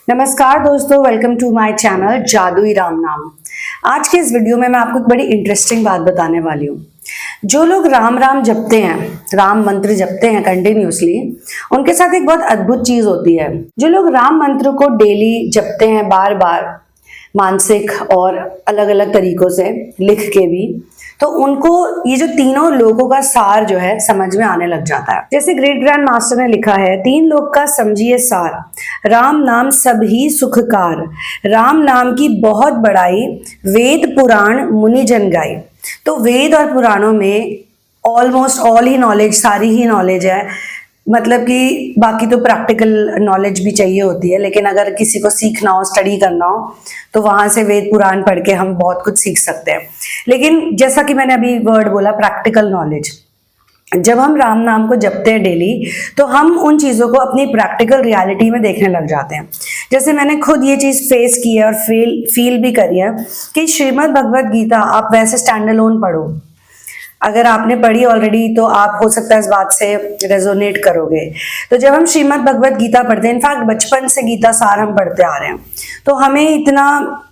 नमस्कार दोस्तों, welcome to my channel जादुई राम नाम। आज के इस वीडियो में मैं आपको एक बड़ी इंटरेस्टिंग बात बताने वाली हूँ। जो लोग राम राम जपते हैं, राम मंत्र जपते हैं कंटिन्यूसली, उनके साथ एक बहुत अद्भुत चीज होती है। जो लोग राम मंत्र को डेली जपते हैं, बार बार मानसिक और अलग अलग तरीकों से लिख के भी, तो उनको ये जो तीनों लोगों का सार जो है समझ में आने लग जाता है। जैसे ग्रेट ग्रैंड मास्टर ने लिखा है, तीन लोग का समझिए सार, राम नाम सब ही सुखकार, राम नाम की बहुत बड़ाई, वेद पुराण मुनि जन गाई। तो वेद और पुराणों में ऑलमोस्ट ऑल ही नॉलेज, सारी ही नॉलेज है। मतलब कि बाकी तो प्रैक्टिकल नॉलेज भी चाहिए होती है, लेकिन अगर किसी को सीखना हो, स्टडी करना हो, तो वहां से वेद पुराण पढ़ के हम बहुत कुछ सीख सकते हैं। लेकिन जैसा कि मैंने अभी वर्ड बोला, प्रैक्टिकल नॉलेज, जब हम राम नाम को जपते हैं डेली, तो हम उन चीज़ों को अपनी प्रैक्टिकल रियलिटी में देखने लग जाते हैं। जैसे मैंने खुद ये चीज़ फेस की है और फील भी करी है कि श्रीमद् भगवद गीता आप वैसे स्टैंड अलोन पढ़ो, अगर आपने पढ़ी ऑलरेडी तो आप हो सकता है इस बात से रेजोनेट करोगे। तो जब हम श्रीमद् भगवद गीता पढ़ते हैं, इनफैक्ट बचपन से गीता सार हम पढ़ते आ रहे हैं, तो हमें इतना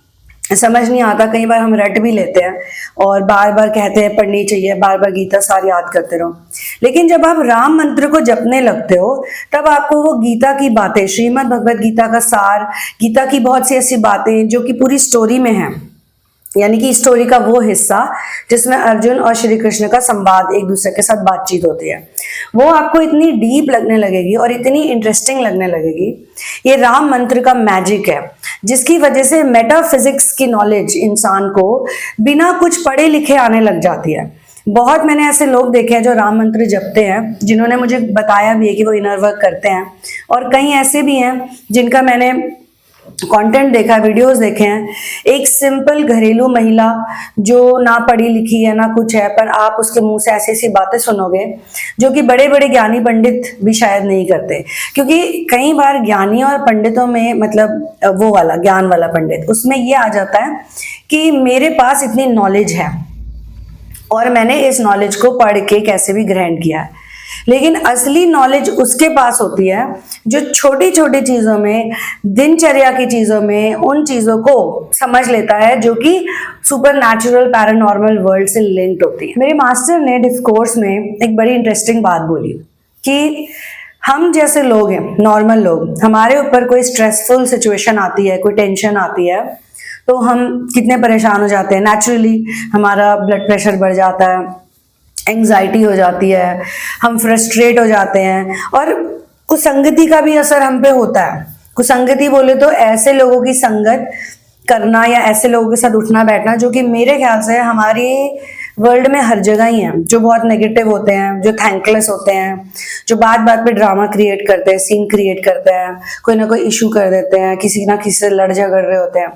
समझ नहीं आता, कई बार हम रट भी लेते हैं और बार बार कहते हैं पढ़नी चाहिए, बार बार गीता सार याद करते रहो। लेकिन जब आप राम मंत्र को जपने लगते हो, तब आपको वो गीता की बातें, श्रीमद् भगवद गीता का सार, गीता की बहुत सी ऐसी बातें जो कि पूरी स्टोरी में है, यानी कि स्टोरी का वो हिस्सा जिसमें अर्जुन और श्री कृष्ण का संवाद, एक दूसरे के साथ बातचीत होती है, वो आपको इतनी डीप लगने लगेगी और इतनी इंटरेस्टिंग लगने लगेगी। ये राम मंत्र का मैजिक है, जिसकी वजह से मेटाफिजिक्स की नॉलेज इंसान को बिना कुछ पढ़े लिखे आने लग जाती है। बहुत मैंने ऐसे लोग देखे हैं जो राम मंत्र जपते हैं, जिन्होंने मुझे बताया भी है कि वो इनर वर्क करते हैं, और कई ऐसे भी हैं जिनका मैंने कंटेंट देखा, वीडियोस देखे हैं। एक सिंपल घरेलू महिला जो ना पढ़ी लिखी है ना कुछ है, पर आप उसके मुंह से ऐसी ऐसी बातें सुनोगे जो कि बड़े बड़े ज्ञानी पंडित भी शायद नहीं करते। क्योंकि कई बार ज्ञानी और पंडितों में, मतलब वो वाला ज्ञान वाला पंडित, उसमें ये आ जाता है कि मेरे पास इतनी नॉलेज है और मैंने इस नॉलेज को पढ़ के कैसे भी ग्रहण किया है। लेकिन असली नॉलेज उसके पास होती है जो छोटी छोटी चीजों में, दिनचर्या की चीजों में, उन चीजों को समझ लेता है जो कि सुपर नेचुरल पैरानॉर्मल वर्ल्ड से लिंक्ड होती है। मेरे मास्टर ने डिस्कोर्स में एक बड़ी इंटरेस्टिंग बात बोली कि हम जैसे लोग हैं, नॉर्मल लोग, हमारे ऊपर कोई स्ट्रेसफुल सिचुएशन आती है, कोई टेंशन आती है, तो हम कितने परेशान हो जाते हैं। नेचुरली हमारा ब्लड प्रेशर बढ़ जाता है, एंग्जाइटी हो जाती है, हम फ्रस्ट्रेट हो जाते हैं, और कुसंगति का भी असर हम पे होता है। कुसंगति बोले तो ऐसे लोगों की संगत करना या ऐसे लोगों के साथ उठना बैठना जो कि मेरे ख्याल से हमारी वर्ल्ड में हर जगह ही हैं, जो बहुत नेगेटिव होते हैं, जो थैंकलेस होते हैं, जो बात बात पे ड्रामा क्रिएट करते हैं, सीन क्रिएट करते हैं, कोई ना कोई इशू कर देते हैं, किसी ना किसी से लड़ झगड़ रहे होते हैं।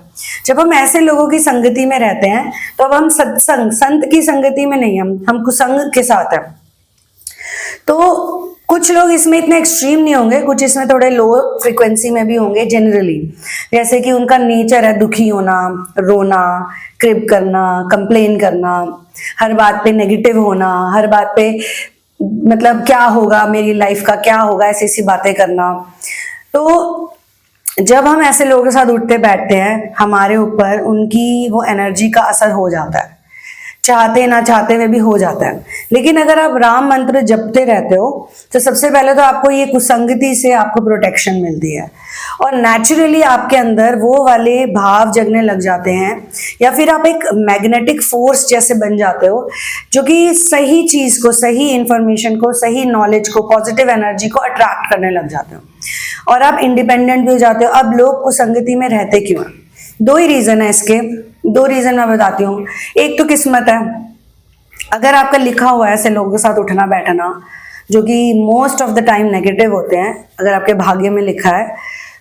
जब हम ऐसे लोगों की संगति में रहते हैं, तो अब हम सत्संग, संत की संगति में नहीं, हम कुसंग के साथ हैं। तो कुछ लोग इसमें इतने एक्सट्रीम नहीं होंगे, कुछ इसमें थोड़े लो फ्रीक्वेंसी में भी होंगे जनरली। जैसे कि उनका नेचर है दुखी होना, रोना, क्रिप करना, कंप्लेन करना, हर बात पे नेगेटिव होना, हर बात पे मतलब क्या होगा मेरी लाइफ का, क्या होगा, ऐसी ऐसी बातें करना। तो जब हम ऐसे लोगों के साथ उठते बैठते हैं, हमारे ऊपर उनकी वो एनर्जी का असर हो जाता है, चाहते ना चाहते में भी हो जाता है। लेकिन अगर आप राम मंत्र जपते रहते हो, तो सबसे पहले तो आपको ये कुसंगति से आपको प्रोटेक्शन मिलती है, और नेचुरली आपके अंदर वो वाले भाव जगने लग जाते हैं, या फिर आप एक मैग्नेटिक फोर्स जैसे बन जाते हो, जो कि सही चीज को, सही इंफॉर्मेशन को, सही नॉलेज को, पॉजिटिव एनर्जी को अट्रैक्ट करने लग जाते हो, और आप इंडिपेंडेंट भी हो जाते हो। अब लोग कुसंगति में रहते क्यों हैं? दो ही रीजन है इसके, दो रीजन मैं बताती हूँ। एक तो किस्मत है, अगर आपका लिखा हुआ है ऐसे लोगों के साथ उठना बैठना जो कि most of the time negative होते हैं, अगर आपके भाग्य में लिखा है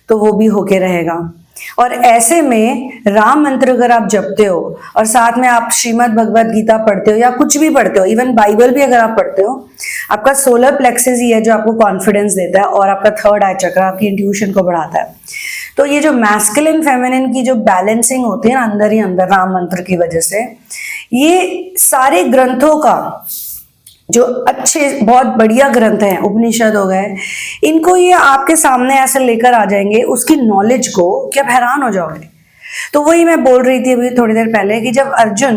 तो वो भी होके रहेगा। और ऐसे में राम मंत्र अगर आप जपते हो और साथ में आप श्रीमद् भगवद गीता पढ़ते हो या कुछ भी पढ़ते हो, इवन बाइबल भी अगर आप पढ़ते हो, आपका सोलर प्लेक्सस ही है जो आपको कॉन्फिडेंस देता है, और आपका थर्ड आई चक्र आपकी इंट्यूशन को बढ़ाता है। तो ये जो मैस्कुलिन फेमिनिन की जो बैलेंसिंग होती है ना अंदर ही अंदर राम मंत्र की वजह से, ये सारे ग्रंथों का जो अच्छे बहुत बढ़िया ग्रंथ हैं, उपनिषद हो गए, इनको ये आपके सामने ऐसे लेकर आ जाएंगे उसकी नॉलेज को कि आप हैरान हो जाओगे। तो वही मैं बोल रही थी अभी थोड़ी देर पहले कि जब अर्जुन,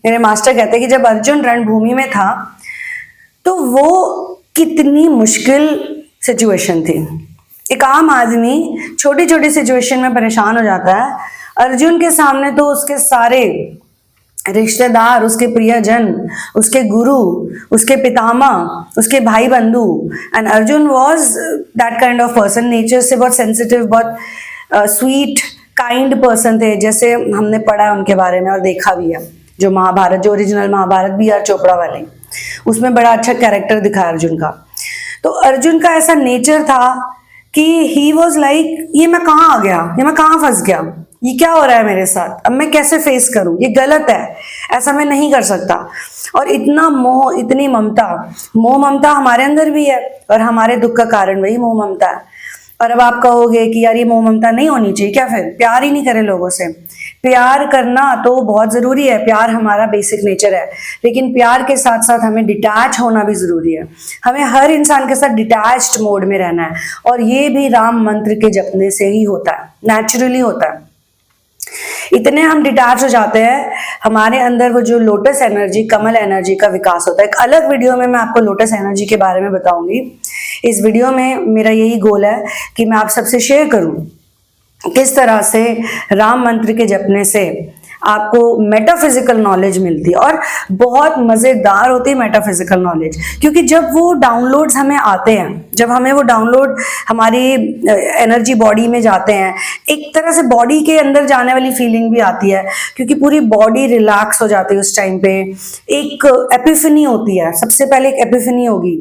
मेरे मास्टर कहते हैं कि जब अर्जुन रणभूमि में था तो वो कितनी मुश्किल सिचुएशन थी। एक आम आदमी छोटी छोटी सिचुएशन में परेशान हो जाता है, अर्जुन के सामने तो उसके सारे रिश्तेदार, उसके प्रियजन, उसके गुरु, उसके पितामह, उसके भाई बंधु, and Arjun was that kind of person, nature से बहुत सेंसिटिव, बहुत स्वीट काइंड पर्सन थे, जैसे हमने पढ़ा है उनके बारे में और देखा भी है। जो महाभारत, जो ओरिजिनल महाभारत B.R. चोपड़ा वाले, उसमें बड़ा अच्छा कैरेक्टर दिखा अर्जुन का। तो अर्जुन का ऐसा नेचर था कि ही वॉज लाइक, ये मैं कहाँ आ गया, ये मैं कहाँ फंस गया, ये क्या हो रहा है मेरे साथ, अब मैं कैसे फेस करूं, ये गलत है, ऐसा मैं नहीं कर सकता। और इतना मोह, इतनी ममता, मोह ममता हमारे अंदर भी है और हमारे दुख का कारण वही मोह ममता है। और अब आप कहोगे कि यार ये मोह ममता नहीं होनी चाहिए क्या, फिर प्यार ही नहीं करें लोगों से? प्यार करना तो बहुत जरूरी है, प्यार हमारा बेसिक नेचर है, लेकिन प्यार के साथ साथ हमें डिटैच होना भी जरूरी है। हमें हर इंसान के साथ डिटैच्ड मोड में रहना है, और ये भी राम मंत्र के जपने से ही होता है, नेचुरली होता है। इतने हम डिटैच हो जाते हैं, हमारे अंदर वो जो लोटस एनर्जी, कमल एनर्जी का विकास होता है। एक अलग वीडियो में मैं आपको लोटस एनर्जी के बारे में बताऊंगी। इस वीडियो में मेरा यही गोल है कि मैं आप सबसे शेयर करूं किस तरह से राम मंत्र के जपने से आपको मेटाफिजिकल नॉलेज मिलती है, और बहुत मजेदार होती है मेटाफिजिकल नॉलेज, क्योंकि जब वो डाउनलोड्स हमें आते हैं, जब हमें वो डाउनलोड हमारी एनर्जी बॉडी में जाते हैं, एक तरह से बॉडी के अंदर जाने वाली फीलिंग भी आती है, क्योंकि पूरी बॉडी रिलैक्स हो जाती है उस टाइम पे। एक एपिफनी होती है, सबसे पहले एक एपिफनी होगी,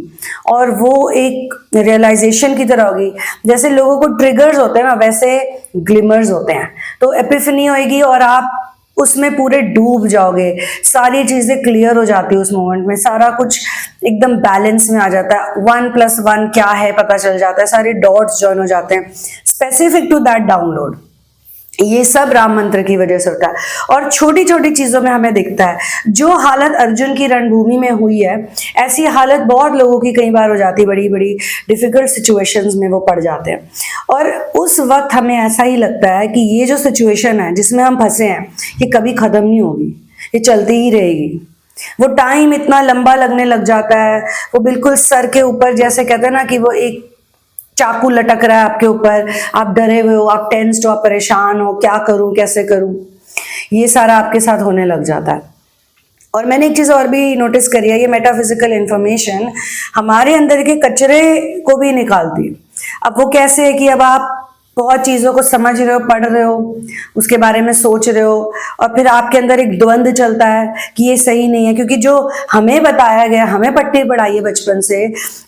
और वो एक रियलाइजेशन की तरह होगी। जैसे लोगों को ट्रिगर्स होते हैं ना, वैसे ग्लिमर्स होते हैं। तो एपिफनी होगी और आप उसमें पूरे डूब जाओगे, सारी चीजें क्लियर हो जाती है उस मोमेंट में, सारा कुछ एकदम बैलेंस में आ जाता है, 1+1 क्या है पता चल जाता है, सारे डॉट्स ज्वाइन हो जाते हैं स्पेसिफिक टू दैट डाउनलोड। ये सब राम मंत्र की वजह से होता है, और छोटी छोटी चीजों में हमें दिखता है। जो हालत अर्जुन की रणभूमि में हुई है, ऐसी हालत बहुत लोगों की कई बार हो जाती है, बड़ी बड़ी डिफिकल्ट सिचुएशंस में वो पड़ जाते हैं, और उस वक्त हमें ऐसा ही लगता है कि ये जो सिचुएशन है जिसमें हम फंसे हैं, ये कभी खत्म नहीं होगी, ये चलती ही रहेगी। वो टाइम इतना लंबा लगने लग जाता है, वो बिल्कुल सर के ऊपर, जैसे कहते हैं ना कि वो एक चाकू लटक रहा है आपके ऊपर, आप डरे हुए हो, आप टेंस्ड हो, आप परेशान हो, क्या करूं, कैसे करूं, ये सारा आपके साथ होने लग जाता है। और मैंने एक चीज और भी नोटिस करी है, ये मेटाफिजिकल इंफॉर्मेशन हमारे अंदर के कचरे को भी निकालती है। अब वो कैसे है कि अब आप बहुत चीजों को समझ रहे हो, पढ़ रहे हो, उसके बारे में सोच रहे हो, और फिर आपके अंदर एक द्वंद चलता है कि ये सही नहीं है, क्योंकि जो हमें बताया गया, हमें पट्टी पढ़ाई है बचपन से,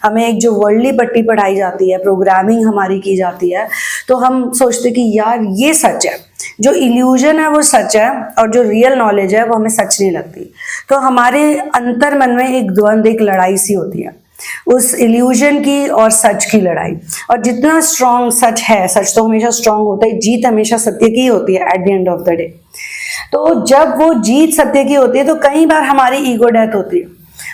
हमें एक जो वर्ल्डली पट्टी पढ़ाई जाती है, प्रोग्रामिंग हमारी की जाती है, तो हम सोचते कि यार ये सच है, जो इल्यूजन है वो सच है, और जो रियल नॉलेज है वो हमें सच नहीं लगती। तो हमारे अंतर मन में एक द्वंद, एक लड़ाई सी होती है, उस इल्यूजन की और सच की लड़ाई। और जितना स्ट्रॉन्ग सच है, सच तो हमेशा स्ट्रॉन्ग होता है, जीत हमेशा सत्य की होती है at the end of the day. तो जब वो जीत सत्य की होती है, तो कई बार हमारी ईगो डेथ होती है,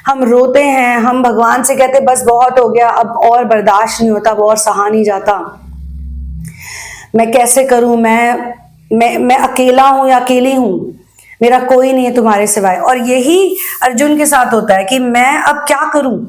हम रोते हैं, हम भगवान से कहते हैं बस बहुत हो गया, अब और बर्दाश्त नहीं होता, अब और सहा नहीं जाता, मैं कैसे करूं, मैं अकेला हूं या अकेली हूं, मेरा कोई नहीं है तुम्हारे सिवाय। और यही अर्जुन के साथ होता है कि मैं अब क्या करूं,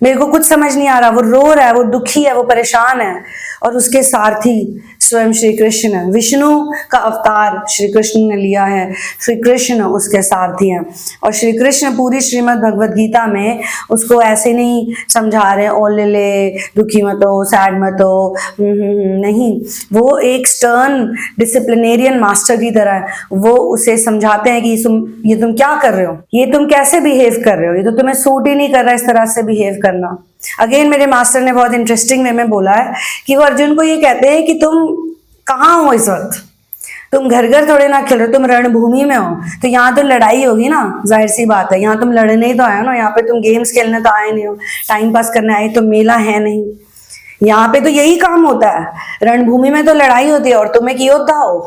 मेरे को कुछ समझ नहीं आ रहा। वो रो रहा है, वो दुखी है, वो परेशान है, और उसके सारथी स्वयं श्री कृष्ण है। विष्णु का अवतार श्री कृष्ण ने लिया है, श्री कृष्ण उसके सारथी हैं, और श्री कृष्ण पूरी श्रीमद् भगवद गीता में उसको ऐसे नहीं समझा रहे ओ ले दुखी मत हो, सैड मत हो, नहीं, वो एक स्टर्न डिसिप्लिनेरियन मास्टर की तरह है। वो उसे समझाते हैं कि ये तुम क्या कर रहे हो, ये तुम कैसे बिहेव कर रहे हो, ये तो तुम्हें सूट ही नहीं कर रहा इस तरह से बिहेव करना। अगेन मेरे मास्टर ने बहुत इंटरेस्टिंग वे में बोला है कि वो अर्जुन को ये कहते हैं कि तुम कहाँ हो इस वक्त, तुम घर घर थोड़े ना खेल रहे, तुम रणभूमि में हो, तो यहाँ तो लड़ाई होगी ना, जाहिर सी बात है, यहाँ तुम लड़ने ही तो आए हो ना, यहाँ पे तुम गेम्स खेलने तो आए नहीं हो, टाइम पास करने आए, तो मेला है नहीं, यहाँ पे तो यही काम होता है, रणभूमि में तो लड़ाई होती है, और तुम एक योद्धा हो,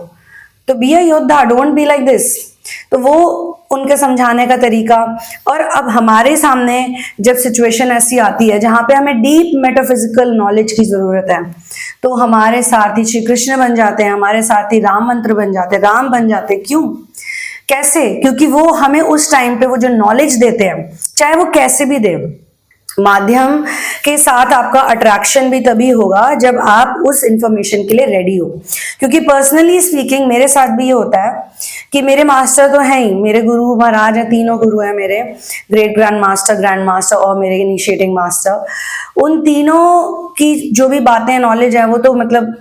तो बी अ योद्धा, डोंट बी लाइक दिस। तो वो उनके समझाने का तरीका। और अब हमारे सामने जब सिचुएशन ऐसी आती है जहां पे हमें डीप मेटाफिजिकल नॉलेज की जरूरत है, तो हमारे सारथी श्री कृष्ण बन जाते हैं, हमारे सारथी राम मंत्र बन जाते हैं, राम बन जाते हैं। क्यों, कैसे? क्योंकि वो हमें उस टाइम पे वो जो नॉलेज देते हैं, चाहे वो कैसे भी दे, माध्यम के साथ आपका अट्रैक्शन भी तभी होगा जब आप उस इंफॉर्मेशन के लिए रेडी हो। क्योंकि पर्सनली स्पीकिंग मेरे साथ भी ये होता है कि मेरे मास्टर तो हैं ही, मेरे गुरु महाराज हैं, तीनों गुरु हैं मेरे, ग्रेट ग्रैंड मास्टर और मेरे इनिशिएटिंग मास्टर। उन तीनों की जो भी बातें नॉलेज है वो तो मतलब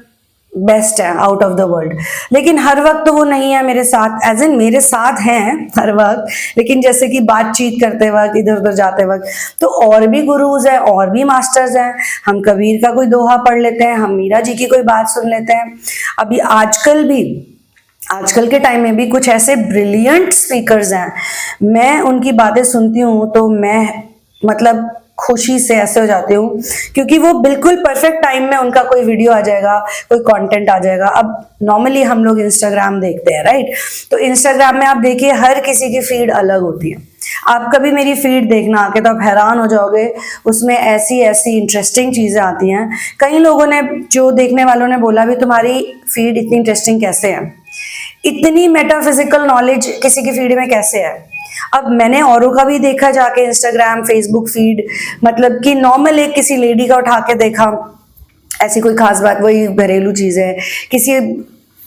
बेस्ट है, आउट ऑफ द वर्ल्ड। लेकिन हर वक्त तो वो नहीं है मेरे साथ, एज इन मेरे साथ हैं हर वक्त, लेकिन जैसे कि बातचीत करते वक्त, इधर उधर जाते वक्त, तो और भी गुरुज हैं, और भी मास्टर्स हैं। हम कबीर का कोई दोहा पढ़ लेते हैं, हम मीरा जी की कोई बात सुन लेते हैं। अभी आजकल के टाइम में भी कुछ ऐसे ब्रिलियंट स्पीकर्स हैं, मैं उनकी बातें सुनती हूँ तो मैं मतलब खुशी से ऐसे हो जाती हूँ, क्योंकि वो बिल्कुल परफेक्ट टाइम में उनका कोई वीडियो आ जाएगा, कोई कंटेंट आ जाएगा। अब नॉर्मली हम लोग इंस्टाग्राम देखते हैं, राइट? तो इंस्टाग्राम में आप देखिए हर किसी की फीड अलग होती है। आप कभी मेरी फीड देखना आके तो आप हैरान हो जाओगे, उसमें ऐसी ऐसी इंटरेस्टिंग चीजें आती हैं। कई लोगों ने, जो देखने वालों ने बोला भी, तुम्हारी फीड इतनी इंटरेस्टिंग कैसे है, इतनी मेटाफिजिकल नॉलेज किसी की फीड में कैसे है? अब मैंने औरों का भी देखा जाके इंस्टाग्राम फेसबुक फीड, मतलब कि नॉर्मल एक किसी लेडी का उठा के देखा, ऐसी कोई खास बात, वही घरेलू चीज है, किसी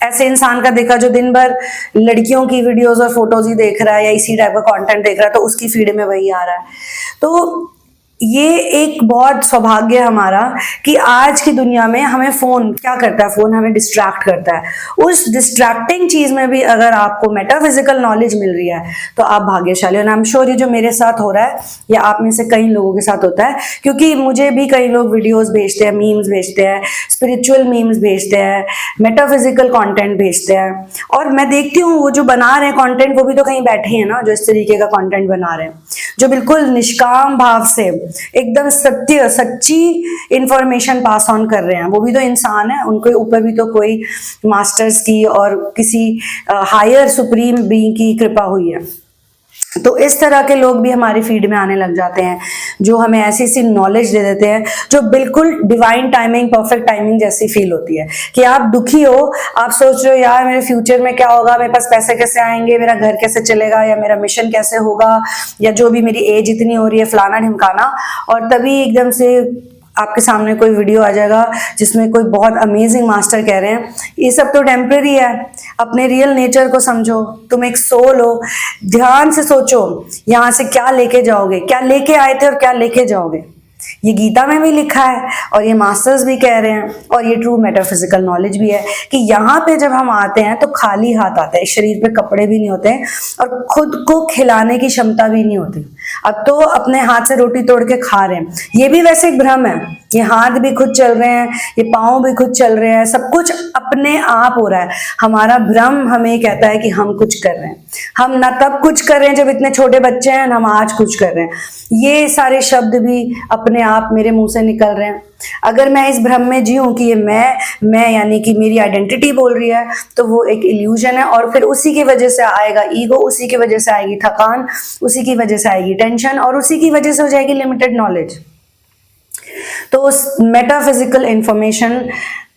ऐसे इंसान का देखा जो दिन भर लड़कियों की वीडियोस और फोटोज ही देख रहा है या इसी टाइप का कंटेंट देख रहा है, तो उसकी फीड में वही आ रहा है। तो ये एक बहुत सौभाग्य है हमारा कि आज की दुनिया में हमें फोन क्या करता है, फोन हमें डिस्ट्रैक्ट करता है। उस डिस्ट्रैक्टिंग चीज में भी अगर आपको मेटाफिजिकल नॉलेज मिल रही है तो आप भाग्यशाली हो। आई एम श्योर ये जो मेरे साथ हो रहा है या आप में से कई लोगों के साथ होता है, क्योंकि मुझे भी कई लोग वीडियोस भेजते हैं, मीम्स भेजते हैं, स्पिरिचुअल मीम्स भेजते हैं, मेटाफिजिकल कंटेंट भेजते हैं, और मैं देखती हूँ वो जो बना रहे हैं कंटेंट, वो भी तो कहीं बैठे हैं ना जो इस तरीके का कंटेंट बना रहे हैं, जो बिल्कुल निष्काम भाव से एकदम सत्य सच्ची इंफॉर्मेशन पास ऑन कर रहे हैं। वो भी तो इंसान है, उनके ऊपर भी तो कोई मास्टर्स की और किसी हायर सुप्रीम बीइंग की कृपा हुई है। तो इस तरह के लोग भी हमारी फीड में आने लग जाते हैं, जो हमें ऐसी सी नॉलेज दे देते हैं जो बिल्कुल डिवाइन टाइमिंग, परफेक्ट टाइमिंग जैसी फील होती है। कि आप दुखी हो, आप सोच रहे हो यार मेरे फ्यूचर में क्या होगा, मेरे पास पैसे कैसे आएंगे, मेरा घर कैसे चलेगा, या मेरा मिशन कैसे होगा, या जो भी मेरी एज इतनी हो रही है, फलाना ढिमकाना, और तभी एकदम से आपके सामने कोई वीडियो आ जाएगा जिसमें कोई बहुत अमेजिंग मास्टर कह रहे हैं ये सब तो टेम्परेरी है, अपने रियल नेचर को समझो, तुम एक सोल हो, ध्यान से सोचो यहाँ से क्या लेके जाओगे, क्या लेके आए थे और क्या लेके जाओगे। ये गीता में भी लिखा है और ये मास्टर्स भी कह रहे हैं, और ये ट्रू मेटाफिजिकल नॉलेज भी है कि यहाँ पे जब हम आते हैं तो खाली हाथ आते हैं, शरीर पे कपड़े भी नहीं होते हैं और खुद को खिलाने की क्षमता भी नहीं होती। अब तो अपने हाथ से रोटी तोड़ के खा रहे हैं, ये भी वैसे एक भ्रम है। ये हाथ भी खुद चल रहे हैं, ये पाँव भी खुद चल रहे हैं, सब कुछ अपने आप हो रहा है। हमारा भ्रम हमें कहता है कि हम कुछ कर रहे हैं। हम ना तब कुछ कर रहे हैं जब इतने छोटे बच्चे हैं, ना हम आज कुछ कर रहे हैं। ये सारे शब्द भी अपने आप मेरे मुंह से निकल रहे हैं। अगर मैं इस भ्रम में जीऊं कि ये मैं यानी कि मेरी आइडेंटिटी बोल रही है, तो वो एक इल्यूजन है, और फिर उसी की वजह से आएगा ईगो, उसी की वजह से आएगी थकान, उसी की वजह से आएगी टेंशन, और उसी की वजह से हो जाएगी लिमिटेड नॉलेज। तो उस मेटाफिजिकल इंफॉर्मेशन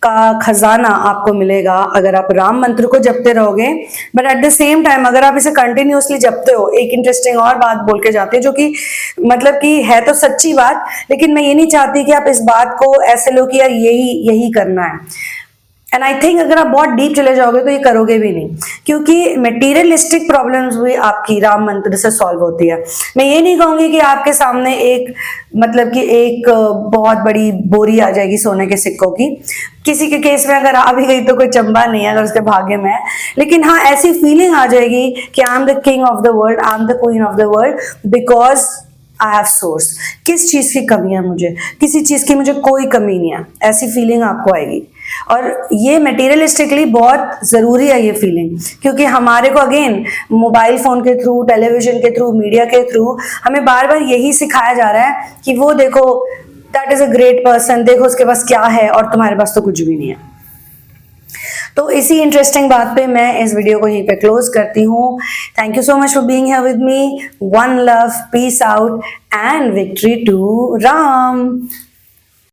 का खजाना आपको मिलेगा अगर आप राम मंत्र को जपते रहोगे। But at the same time अगर आप इसे कंटिन्यूअसली जपते हो, एक इंटरेस्टिंग और बात बोल के जाते हैं जो कि मतलब कि है तो सच्ची बात, लेकिन मैं ये नहीं चाहती कि आप इस बात को ऐसे लो कि यार यही करना है। एंड आई थिंक अगर आप बहुत डीप चले जाओगे तो ये करोगे भी नहीं, क्योंकि मटेरियलिस्टिक प्रॉब्लम्स भी आपकी राम मंत्र से सॉल्व होती है। मैं ये नहीं कहूंगी कि आपके सामने एक मतलब कि एक बहुत बड़ी बोरी आ जाएगी सोने के सिक्कों की। किसी के केस में अगर आ भी गई तो कोई चंबा नहीं है अगर उसके भाग्य में है, लेकिन हाँ ऐसी फीलिंग आ जाएगी कि I am the king of the world, I am the queen of the world, because I have source. किस चीज की कमी है मुझे, किसी चीज की मुझे कोई कमी नहीं है, ऐसी फीलिंग आपको आएगी। और ये मटेरियलिस्टिकली बहुत जरूरी है ये फीलिंग, क्योंकि हमारे को अगेन मोबाइल फोन के थ्रू, टेलीविजन के थ्रू, मीडिया के थ्रू हमें बार बार यही सिखाया जा रहा है कि वो देखो that is a great person, देखो उसके पास क्या है और तुम्हारे पास तो कुछ भी नहीं है। तो इसी इंटरेस्टिंग बात पे मैं इस वीडियो को यहीं पे क्लोज करती हूँ। Thank you so much for being here with me. One love, peace out and victory to Ram.